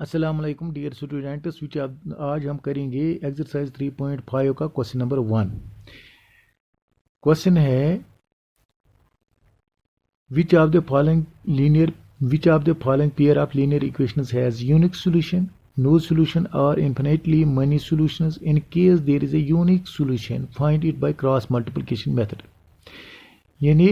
अस्सलाम वालेकुम dear students आज हम करेंगे एक्सरसाइज 3.5 का क्वेश्चन नंबर 1। क्वेश्चन है which of the following pair of linear equations has unique solution, no solution और infinitely many solutions. In case there is a unique solution find it by cross multiplication method. यानी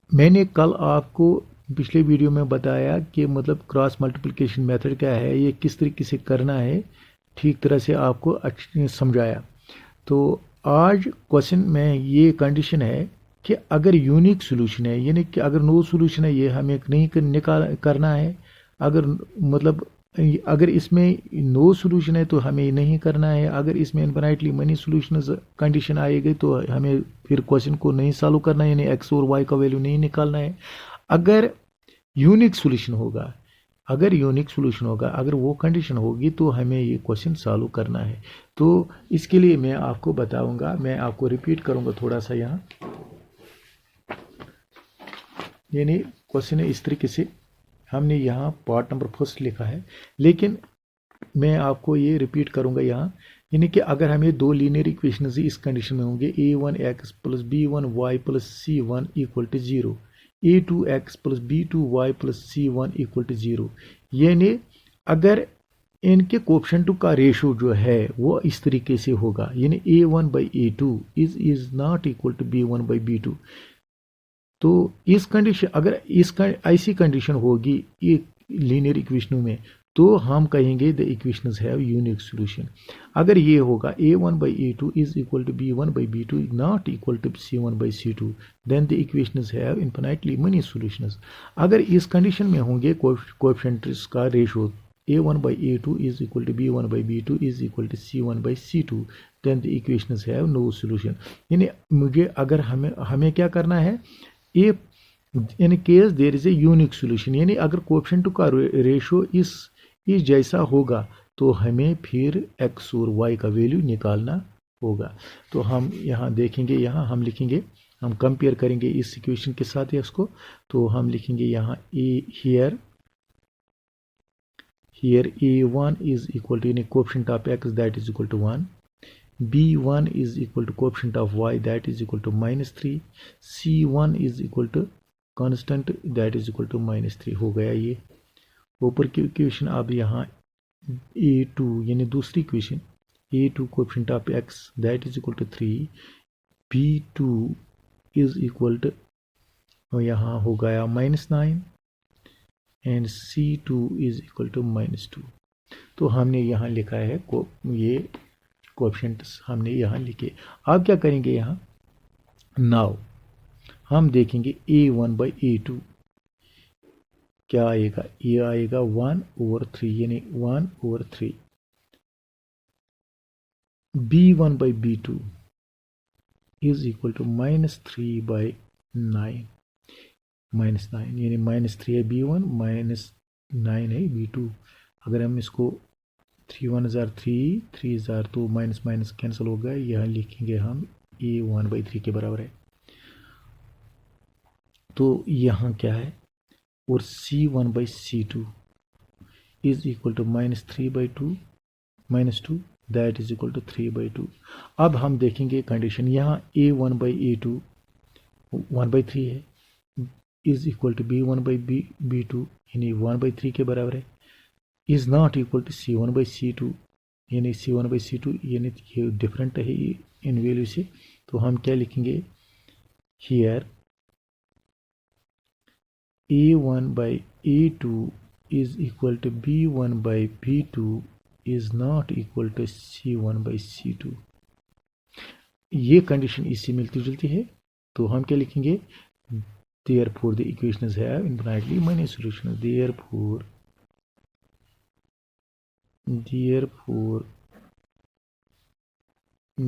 मैंने कल आपको पिछले video में बताया कि मतलब क्रॉस मल्टीप्लिकेशन मेथड क्या है, ये किस तरीके से करना है, ठीक तरह से आपको समझाया। तो आज क्वेश्चन में ये कंडीशन है कि अगर यूनिक सॉल्यूशन है, यानी कि अगर नो सॉल्यूशन है, ये हमें नहीं करना है। अगर इसमें नो सॉल्यूशन है तो हमें नहीं करना है। अगर इसमें इनफिनिटली मनी सॉल्यूशन कंडीशन आएगी तो हमें फिर क्वेश्चन को नहीं सॉल्व करना है, यानी एक्स और वाई का वैल्यू नहीं निकालना है। अगर यूनिक सॉल्यूशन होगा, अगर वो कंडीशन होगी तो हमें ये क्वेश्चन सॉल्व करना है। तो इसके लिए मैं आपको बताऊंगा, मैं आपको रिपीट करूंगा थोड़ा सा यहाँ। यानी क्वेश्चन है इस तरीके से, हमने यहाँ पार्ट नंबर फर्स्ट लिखा है, लेकिन मैं आपको ये रिपीट करूंगा यहाँ। यानी कि अगर हमें दो लीनियर इक्वेशंस इस कंडीशन में होंगे a1x plus b1y plus c1 equal to 0, a2x plus b2y plus c1 equal to 0, यानी अगर इनके कोएफिशिएंट का रेशो जो है वो इस तरीके से होगा, यानी a1 by a2 is not equal to b1 by b2। तो इस कंडीशन, अगर ऐसी कंडीशन होगी लीनियर इक्वेशनों में, तो हम कहेंगे the equations have unique solution. अगर ये होगा a1 by a2 is equal to b1 by b2 not equal to c1 by c2, then the equations have infinitely many solutions. अगर इस कंडीशन में होंगे कोएफिशिएंट्स का ratio a1 by a2 is equal to b1 by b2 is equal to c1 by c2, then the equations have no solution. यानी अगर हमें क्या करना है, इन case there is a unique solution, यानी अगर कोएफिशिएंट का रेशो इस जैसा होगा तो हमें फिर x और y का वैल्यू निकालना होगा। तो हम यहाँ देखेंगे, यहाँ हम लिखेंगे, हम कंपेयर करेंगे इस इक्वेशन के साथ इसको। तो हम लिखेंगे यहाँ here a1 is equal to, यानी coefficient of x that is equal to 1, b1 is equal to coefficient of y that is equal to -3, c1 is equal to constant that is equal to -3 हो गया। ये ऊपर की equation. अब यहाँ a2 यानी दूसरी equation, a2 coefficient of x that is equal to 3, b2 is equal to यहाँ हो गया -9 and c2 is equal to -2। तो हमने यहाँ लिखा है ये कोएफिशिएंट्स हमने यहाँ लिखे। अब क्या करेंगे, यहाँ नाउ हम देखेंगे a1 बाई a2 क्या आएगा, ये आएगा 1/3, यानी 1/3। b1 by b2 is equal to -3 by 9, -9 यानी -3 है b1, -9 है b2। अगर हम इसको 3 1 जार 3, 3 जार तो माइनस माइनस कैंसिल हो गया। यहाँ लिखेंगे हम a1 बाई 3 के बराबर है। तो यहाँ क्या है, और c1 by c2 is equal to -3 by 2 -2 that is equal to 3 by 2। अब हम देखेंगे कंडीशन, यहाँ a1 बाई a2 1/3 है, is equal to b1 by b2 यानी 1/3 के बराबर है, is not equal to c1 by c2, यानी c1 बाई c2 यानी ये डिफरेंट है इन वैल्यू से। तो हम क्या लिखेंगे, here a1 by a2 is equal to b1 by b2 is not equal to c1 by c2। ये कंडीशन इससे मिलती जुलती है। तो हम क्या लिखेंगे, therefore the equations have infinitely many solutions, therefore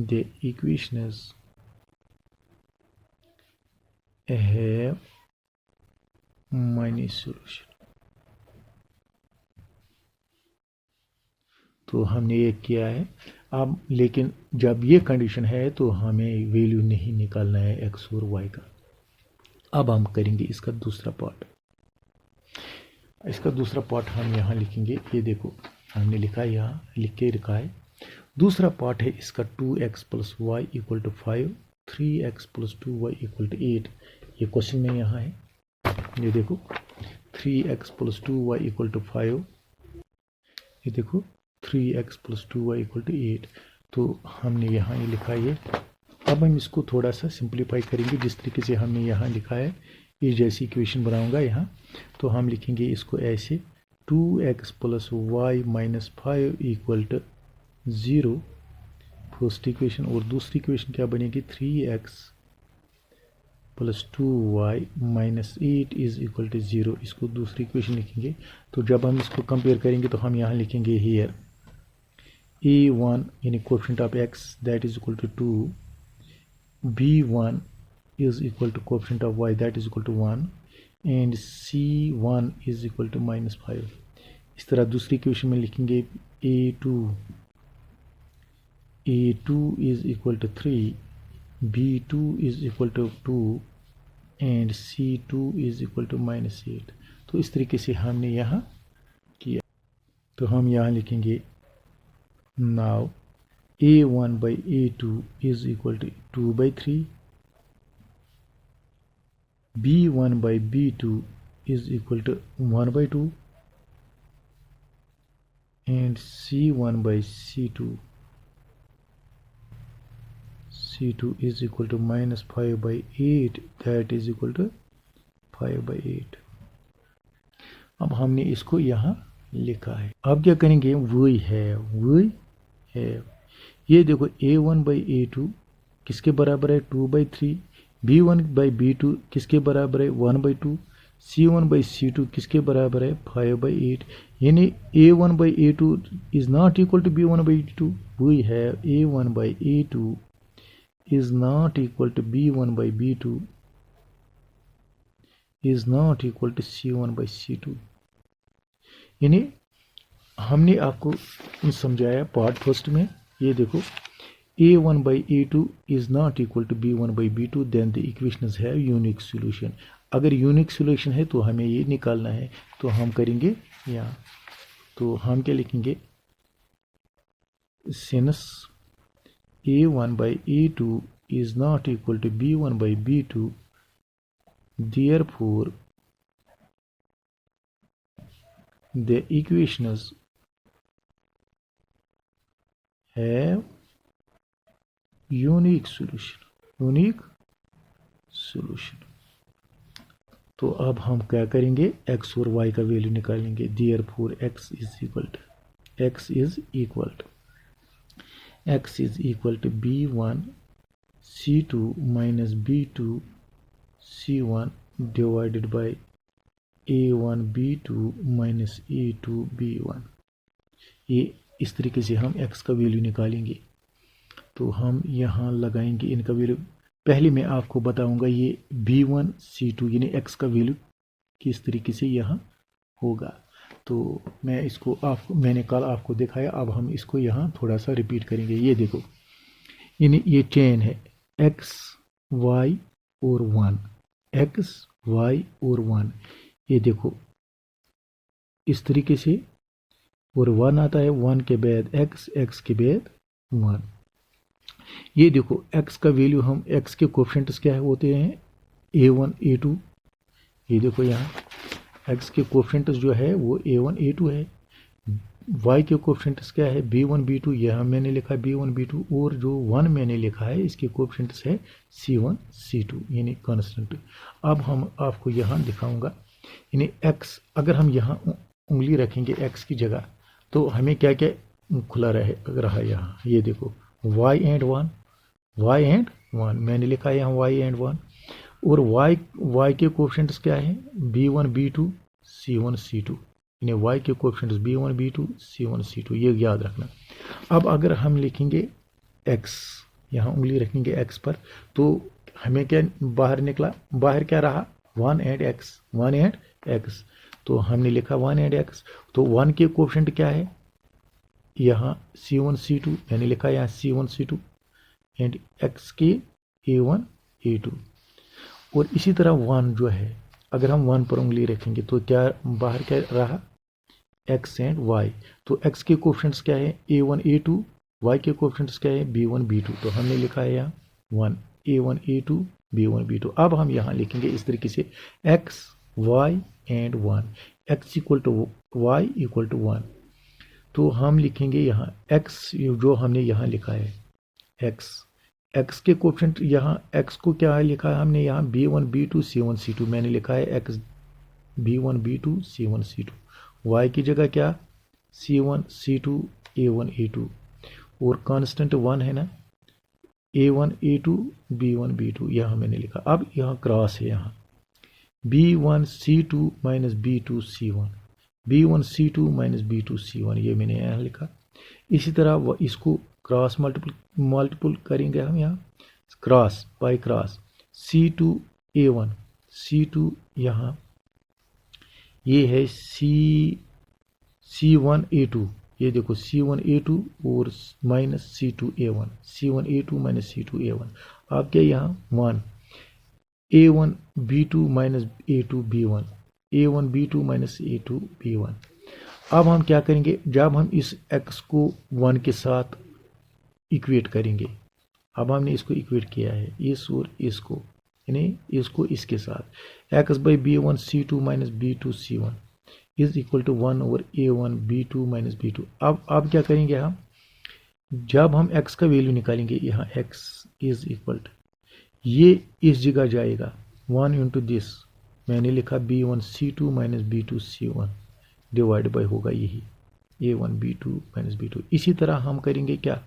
the equations have many solutions। तो हमने ये किया है। अब लेकिन जब ये कंडीशन है तो हमें वैल्यू नहीं निकालना है x और y का। अब हम करेंगे इसका दूसरा पार्ट। इसका दूसरा पार्ट हम यहाँ लिखेंगे। ये देखो हमने लिखा है, यहाँ लिख के रखा है। दूसरा पार्ट है इसका 2x plus y equal to 5, 3x plus 2y equal to 8। ये क्वेश्चन में यहाँ है, ये देखो 3x plus 2y equal to 5, ये देखो 3x plus 2y equal to 8। तो हमने यहाँ ये लिखा है। अब हम इसको थोड़ा सा सिंप्लीफाई करेंगे जिस तरीके से हमने यहाँ लिखा है, इस जैसी इक्वेशन बनाऊंगा यहाँ। तो हम लिखेंगे इसको ऐसे 2x plus y minus 5 equal to 0 first equation, और दूसरी इक्वेशन क्या बनेगी 3x plus 2y minus 8 is equal to 0। इसको दूसरी इक्वेशन लिखेंगे। तो जब हम इसको कंपेयर करेंगे तो हम यहाँ लिखेंगे हियर a1 यानी coefficient of x that is equal to 2, b1 is equal to coefficient of y that is equal to 1 and c1 is equal to minus 5। इस तरह दूसरी इक्वेशन में लिखेंगे a2 is equal to 3, b2 is equal to 2 and c2 is equal to minus 8। तो इस तरीके से हमने यहाँ किया। तो हम यहाँ लिखेंगे now a1 by a2 is equal to 2 by 3, b1 by b2 is equal to 1 by 2 and c1 by c2 is equal to minus 5 by 8 that is equal to 5 by 8। अब हमने इसको यहाँ लिखा है। अब क्या करेंगे, वही है ये देखो a1 by a2 किसके बराबर है 2 by 3, b1 by b2 किसके बराबर है 1 by 2, c1 by c2 किसके बराबर है 5 by 8। यानी a1 by a2 is not equal to b1 by b2। वही है a1 by a2 is not equal to b1 by b2 is not equal to c1 by c2। यानी हमने आपको समझाया पार्ट फर्स्ट में। ये देखो a1 by a2 is not equal to b1 by b2 then the equations have unique solution। अगर unique solution है तो हमें ये निकालना है। तो हम करेंगे यहाँ, तो हम क्या लिखेंगे since a1 by a2 is not equal to b1 by b2 therefore the equations have unique solution. तो अब हम क्या करेंगे, x और y का वैल्यू निकालेंगे। therefore x is equal to b1 c2 minus b2 c1 divided by a1 b2 minus a2 b1। ये इस तरीके से हम x का वैल्यू निकालेंगे। तो हम यहाँ लगाएंगे इनका वैल्यू। पहले मैं आपको बताऊंगा ये b1 c2 यानी x का वैल्यू किस तरीके से यहाँ होगा। तो मैं इसको मैंने कल आपको दिखाया, अब हम इसको यहाँ थोड़ा सा रिपीट करेंगे। ये देखो यानी ये चेन है x y और 1, x y और 1। ये देखो इस तरीके से, और 1 आता है, 1 के बाद x के बाद 1। ये देखो x का वैल्यू, हम x के कोएफिशिएंट्स क्या होते हैं a1 a2। ये देखो यहाँ x के कोएफिशिएंट्स जो है वो a1 a2 है। y के कोएफिशिएंट्स क्या है b1 b2, यहाँ मैंने लिखा b1 b2, और जो 1 मैंने लिखा है इसके कोएफिशिएंट्स है c1 c2 यानी कांस्टेंट। अब हम आपको यहाँ दिखाऊंगा यानी x, अगर हम यहाँ उंगली रखेंगे x की जगह तो हमें क्या क्या खुला रहा यहाँ। ये देखो y एंड 1 मैंने लिखा है यहाँ y एंड 1, और y के कोएफिशिएंट्स क्या है b1 b2 c1 c2 यानी y के coefficients b1 b2 c1 c2, ये याद रखना। अब अगर हम लिखेंगे x, यहाँ उंगली रखेंगे x पर, तो हमें क्या बाहर निकला, बाहर क्या रहा 1 एंड x। तो हमने लिखा 1 एंड x। तो 1 के कोएफिशिएंट क्या है यहाँ c1 c2, मैंने लिखा यहाँ c1 c2 एंड x के a1 a2। और इसी तरह 1 जो है, अगर हम 1 पर उंगली रखेंगे तो क्या बाहर क्या रहा, x एंड y। तो x के कोफिशिएंट्स क्या है, a1 a2, y के कोफिशिएंट्स क्या है, b1 b2। तो हमने लिखा है यहाँ 1 a1 a2 b1 b2। अब हम यहाँ लिखेंगे इस तरीके से x y and 1, x equal to y equal to 1। तो हम लिखेंगे यहाँ x जो हमने यहाँ लिखा है x के कोफिशिएंट, यहाँ x को क्या है लिखा है हमने यहाँ b1 b2 c1 c2। मैंने लिखा है x b1 b2 c1 c2। y की जगह क्या, c1 c2 a1 a2, और कांस्टेंट 1 है ना, a1 a2 b1 b2 यहाँ मैंने लिखा। अब यहाँ क्रॉस है, यहाँ b1 c2 minus b2 c1, b1 c2 minus b2 c1, ये मैंने यहाँ लिखा। इसी तरह इसको क्रॉस मल्टीपल करेंगे हम, यहाँ cross by cross c2 a1 c2, यहाँ ये है c1 a2, ये देखो c1 a2 और minus c2 a1, c1 a2 minus c2 a1। आप क्या यहाँ 1 a1 b2 minus a2 b1, a1 b2 minus a2 b1। अब हम क्या करेंगे, जब हम इस x को 1 के साथ इक्वेट करेंगे, अब हमने इसको इक्वेट किया है इस और इसको, यानी इसको इसके साथ, x by b1 c2 minus b2 c1 is equal to 1 over a1 b2 minus b2। अब क्या करेंगे हम, जब हम x का वैल्यू निकालेंगे, यहाँ x इज इक्वल टू, ये इस जगह जाएगा 1 इंटू दिस, मैंने लिखा b1 c2 minus b2 c1 divide by होगा यही a1 b2 माइनस b2। इसी तरह हम करेंगे क्या,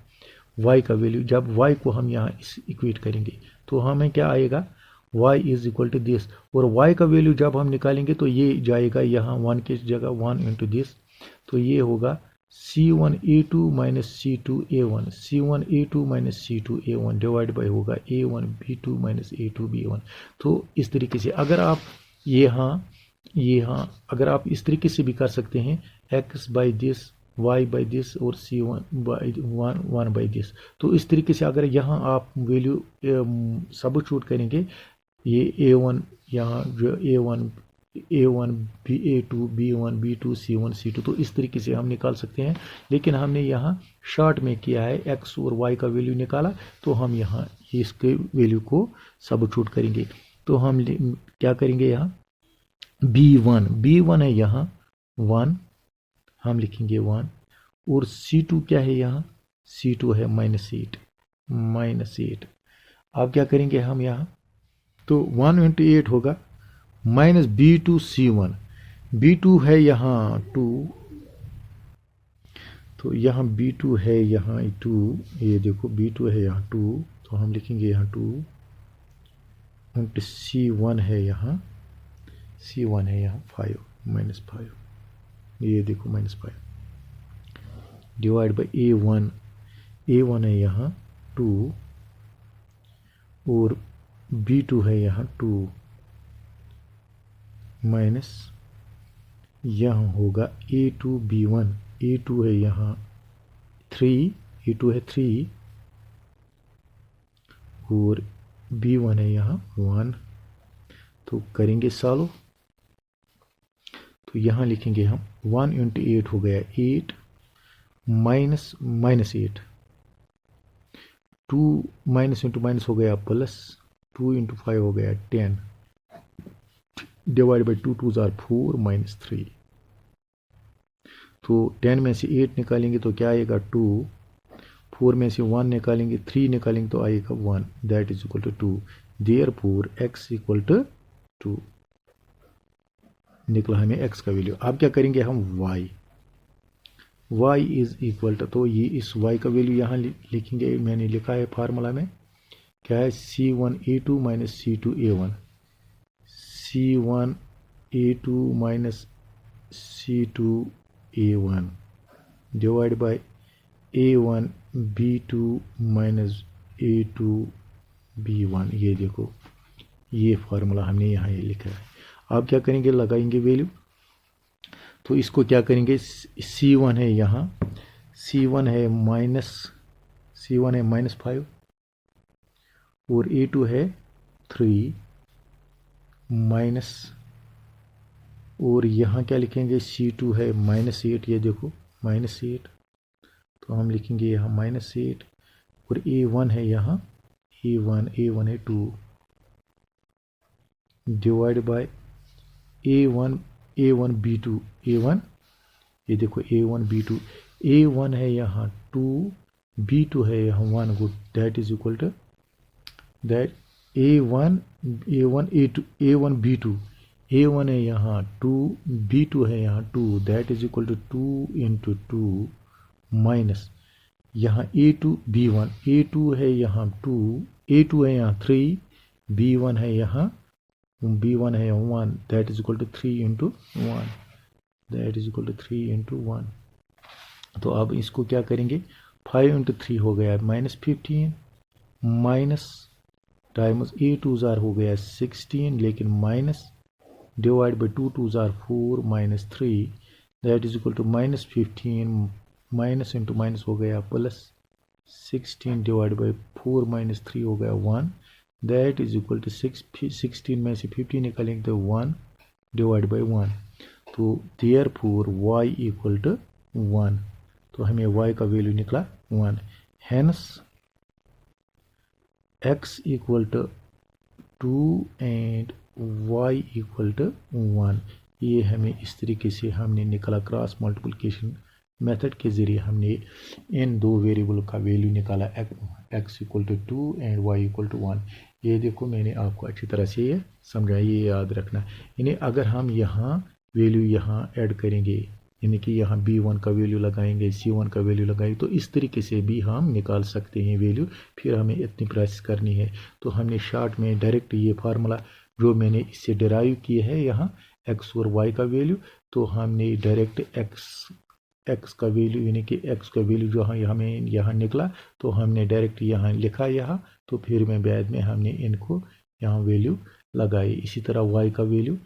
y का वैल्यू, जब y को हम यहाँ इस इक्वेट करेंगे तो हमें क्या आएगा, y is equal to this, और y का वैल्यू जब हम निकालेंगे तो ये जाएगा यहाँ 1 की जगह 1 इंटू दिस, तो ये होगा c1 a2 minus c2 a1, c1 a2 minus c2 a1 divide by होगा a1 b2 minus a2 b1। तो इस तरीके से अगर आप यहाँ अगर आप इस तरीके से भी कर सकते हैं, x by this, y by this और c1 बाई 1 बाई दिस। तो इस तरीके से अगर यहाँ आप वैल्यू सबस्टिट्यूट करेंगे, ये a1 यहाँ जो a1 a2 b1 b2 c1 c2, तो इस तरीके से हम निकाल सकते हैं। लेकिन हमने यहाँ शॉर्ट में किया है, x और y का वैल्यू निकाला, तो हम यहाँ इसके वैल्यू को सबस्टिट्यूट करेंगे। तो हम क्या करेंगे, यहाँ b1 है यहाँ 1, हम लिखेंगे 1, और c2 क्या है यहाँ, c2 है -8। अब क्या करेंगे हम यहाँ, तो 1 इंटू 8 होगा माइनस b2 c1, b2 है यहाँ 2, तो यहाँ b2 है यहाँ 2, ये देखो b2 है यहाँ 2, तो हम लिखेंगे यहाँ 2 इंटू c1 है यहाँ 5 -5, ये देखो -5 डिवाइड बाई a1 है यहाँ 2 और b2 है यहाँ 2 माइनस यहाँ होगा a2 b1, a2 है यहाँ 3, a2 है 3 और b1 है यहाँ 1। तो करेंगे सॉल्व, तो यहाँ लिखेंगे हम 1 इंटू 8 हो गया 8 माइनस -8, 2 माइनस इंटू माइनस हो गया प्लस, 2 इंटू 5 हो गया 10 डिवाइड बाई 2 2s आर 4 -3। तो 10 में से 8 निकालेंगे तो क्या आएगा 2, 4 में से 1 निकालेंगे 3 निकालेंगे तो आएगा 1, that is equal to 2। Therefore x equal to 2 निकला हमें x का वैल्यू। अब क्या करेंगे हम y इज इक्वल टू, तो ये इस y का वैल्यू यहाँ लिखेंगे, मैंने लिखा है फार्मूला में क्या है, c1 a2 minus c2 a1, c1 a2 minus c2 a1 divide by a1 b2 minus a2 b1। ये देखो ये फार्मूला हमने यहाँ ये लिखा है। अब क्या करेंगे, लगाएंगे वैल्यू, तो इसको क्या करेंगे, c1 है यहाँ, c1 है -5 और a2 है 3 माइनस और यहाँ क्या लिखेंगे, C2 है -8, ये देखो -8, तो हम लिखेंगे यहाँ -8, और A1 है यहाँ A1 है 2 divide by A1 B2 A1, ये देखो A1 B2, A1 है यहाँ 2, B2 है यहाँ 1, good, that is equal to that A1 A2 A1 B2, A1 है यहाँ 2, B2 है यहाँ 2, that is equal to 2 into 2 minus यहाँ A2 B1, A2 है यहाँ 2, A2 है यहाँ 3, B1 है यहाँ 1, that is equal to 3 into 1, that is equal to 3 into 1। तो अब इसको क्या करेंगे, 5 इंटू 3 हो गया -15, माइनस टाइम्स A2 जार हो गया 16, लेकिन माइनस डिवाइड बाई 2 जार 4 -3, that is equal to -15, minus into minus हो गया प्लस 16 डिवाइड बाई 4 -3 हो गया 1, दैट इज इक्वल टू 16 में से 50 निकालेंगे तो 1 डिवाइड बाई 1, तो देयरफॉर y इक्वल टू 1, तो हमें y का वैल्यू निकला 1, hence x equal to 2 and y equal to 1। ये हमें इस तरीके से हमने निकाला, क्रॉस मल्टीप्लिकेशन मेथड के ज़रिए हमने इन दो वेरिएबल का वैल्यू निकाला, x equal to 2 and y equal to 1। ये देखो मैंने आपको अच्छी तरह से ये समझाया, ये याद रखना। यानी अगर हम यहाँ वैल्यू यहाँ ऐड करेंगे, यानी कि यहाँ B1 का वैल्यू लगाएंगे, C1 का वैल्यू लगाएंगे, तो इस तरीके से भी हम निकाल सकते हैं वैल्यू। फिर हमें इतनी प्रोसेस करनी है, तो हमने शॉर्ट में डायरेक्ट ये फार्मूला जो मैंने इससे डिराइव किया है यहाँ x और y का वैल्यू, तो हमने डायरेक्ट x का वैल्यू, यानी कि x का वैल्यू जो हमें यहाँ निकला, तो हमने डायरेक्ट यहाँ लिखा यहाँ, तो फिर में बाद में हमने इनको यहाँ वैल्यू लगाई। इसी तरह y का वैल्यू,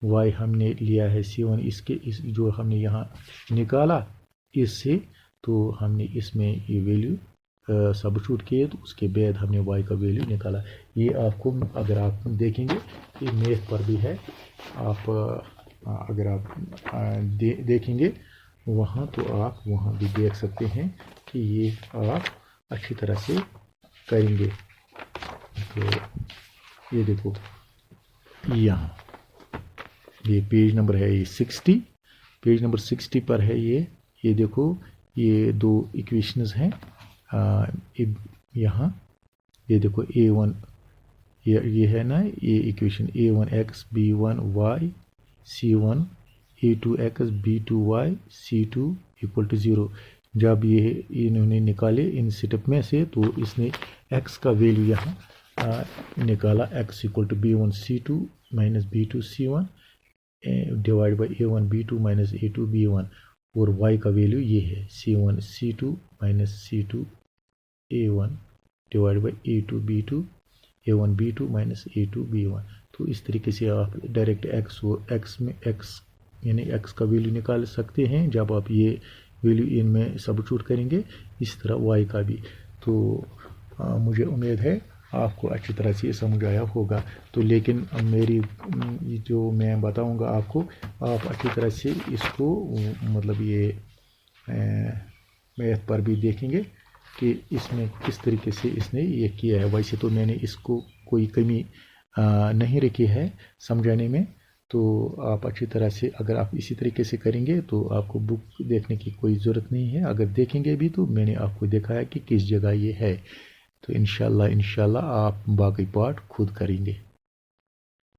y हमने लिया है C1, इस जो हमने यहाँ निकाला इससे, तो हमने इसमें ये वैल्यू सबस्टिट्यूट किए, तो उसके बाद हमने y का वैल्यू निकाला। ये आपको अगर आप देखेंगे कि मैथ पर भी है, आप अगर आप देखेंगे वहाँ, तो आप वहाँ भी देख सकते हैं कि ये आप अच्छी तरह से करेंगे। तो ये देखो यहाँ ये पेज नंबर है ये 60, पेज नंबर 60 पर है ये देखो ये दो इक्वेशंस हैं यहाँ, ये देखो A1 ये है ना, ये equation A1x B1y C1 A2x B2y C2 equal to 0। जब ये इन्होंने निकाले इन सेटअप में से, तो इसने x का वैल्यू यहाँ निकाला, x equal to B1 C2 minus B2 C1 divide by A1 B2 minus A2 B1, और y का वैल्यू ये है C1 C2 minus C2 A1 divide by A2 B2 A1 B2 minus A2 B1। तो इस तरीके से आप direct x यानी x का वैल्यू निकाल सकते हैं जब आप ये वैल्यू इनमें सबस्टिट्यूट करेंगे, इस तरह y का भी। तो मुझे उम्मीद है आपको अच्छी तरह से समझ आया होगा। तो लेकिन मेरी जो मैं बताऊंगा आपको, आप अच्छी तरह से इसको मतलब ये मैथ पर भी देखेंगे कि इसमें किस तरीके से इसने ये किया है। वैसे तो मैंने इसको कोई कमी नहीं रखी है समझाने में, तो आप अच्छी तरह से अगर आप इसी तरीके से करेंगे तो आपको बुक देखने की कोई ज़रूरत नहीं है। अगर देखेंगे भी तो मैंने आपको दिखाया कि किस जगह ये है। तो इंशाल्लाह आप बाकी पार्ट खुद करेंगे।